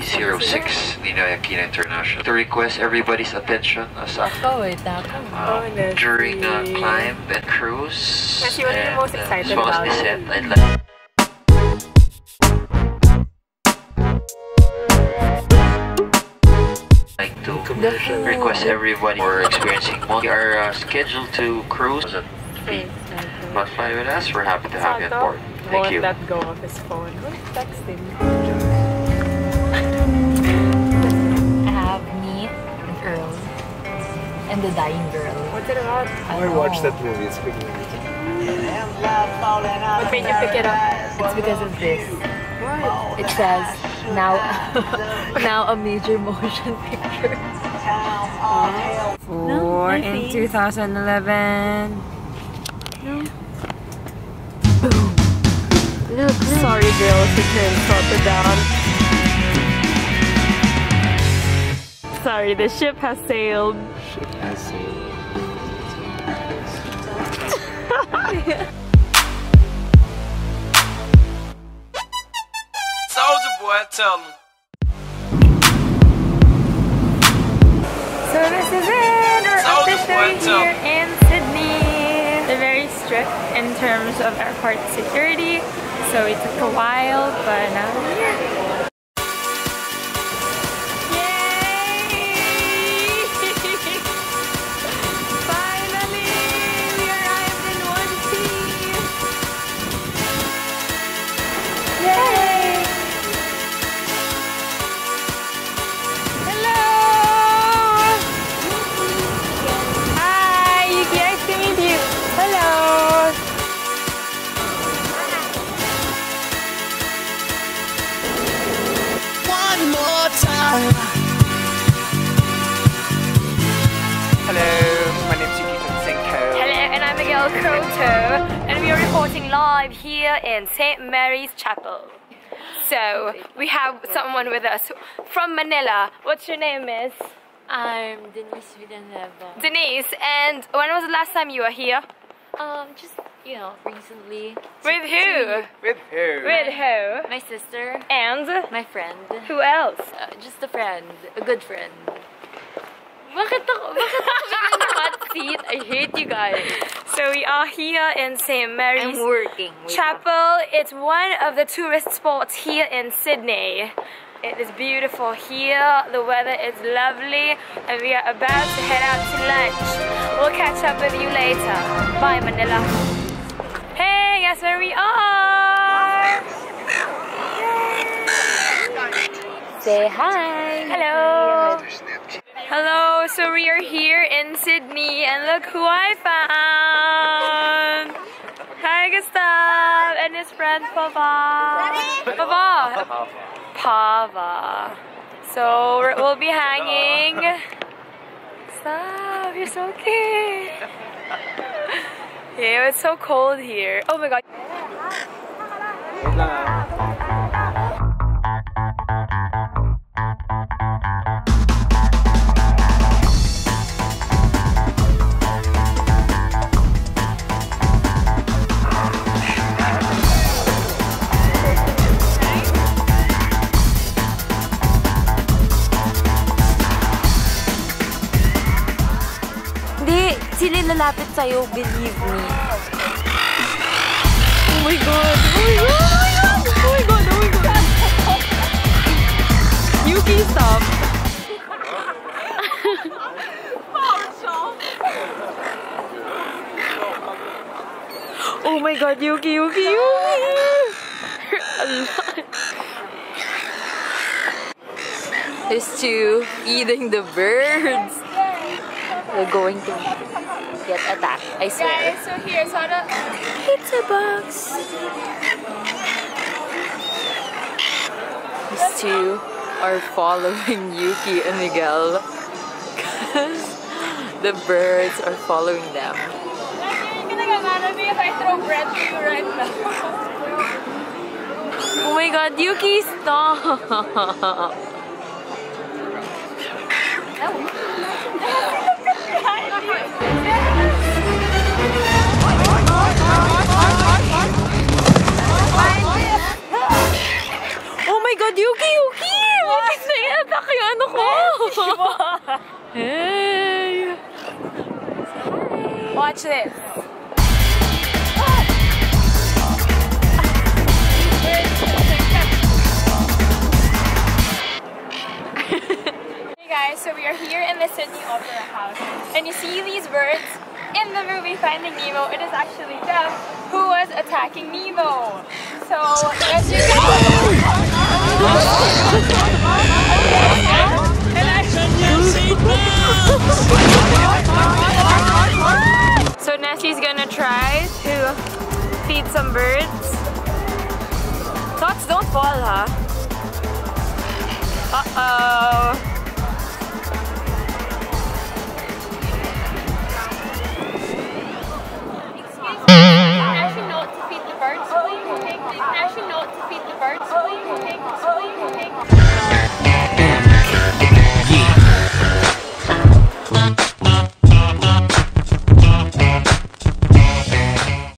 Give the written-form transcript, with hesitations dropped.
06 Ninoy Aquino International to request everybody's attention as during climb and cruise Kasi what are you most excited as well about? as descent. I'd like to request everybody for experiencing we are scheduled to cruise at feet. But fly with us, we're happy to have you on board. Thank you. Won't let go of his phone. Who's texting? I have me and Earl and the dying girl. What's it about? I watched that movie. It's a big movie. What made you pick it up? It's because of this. What? It says now a major motion picture. For in 2011. No. Look. Sorry girls, we couldn't sort it down. Sorry, the ship has sailed. Ship has sailed. Soldier boy, tell me. So this is it, we're officially here in Sydney. They're very strict in terms of airport security, so it took a while, but now we're here. Yay! Finally, we arrived in one piece. Yay! Hello! Hi, Yuki, nice to meet you. Hello! One more time. Hello, my name's Yuki Tansengco. Hello, and I'm Miguel Croto, and we are reporting live here in St. Mary's Chapel. So, we have someone with us from Manila. What's your name, miss? I'm Denise Villanueva. Denise, and when was the last time you were here? Just recently. With who? With who? With who? My sister, And my friend. who else? Just a friend, a good friend. Bakit ako biglang hot seat? I hate you guys. So we are here in St. Mary's I'm working. Chapel. It's one of the tourist spots here in Sydney. It is beautiful here, the weather is lovely, and we are about to head out to lunch. We'll catch up with you later. Bye, Manila. Hey, guess where we are? Say hi. Hello. Hello, so we are here in Sydney, and look who I found. Hi, Gustav, and his friend Pava. Pava. So we'll be hanging. Stop, you're so cute. Yeah, it's so cold here. Oh my god. Sila lalapit sa'yo, believe me. Oh my god! Oh my god! Oh my god! Oh my god! Yuki, stop! Oh my god, Yuki! These two eating the birds. They're going to get attacked, I swear. Guys, so here's how the Pizza box. These two are following Yuki and Miguel because the birds are following them. If I throw bread to you right now. Oh my god, Yuki, stop! Oh my god, Yuki! What Watch this. Hey guys, so we are here in the Sydney Opera House, and you see these birds in the movie Finding Nemo. It is actually them who was attacking Nemo. So as you So Nessie's gonna try to feed some birds. Thoughts don't fall, huh? Uh-oh.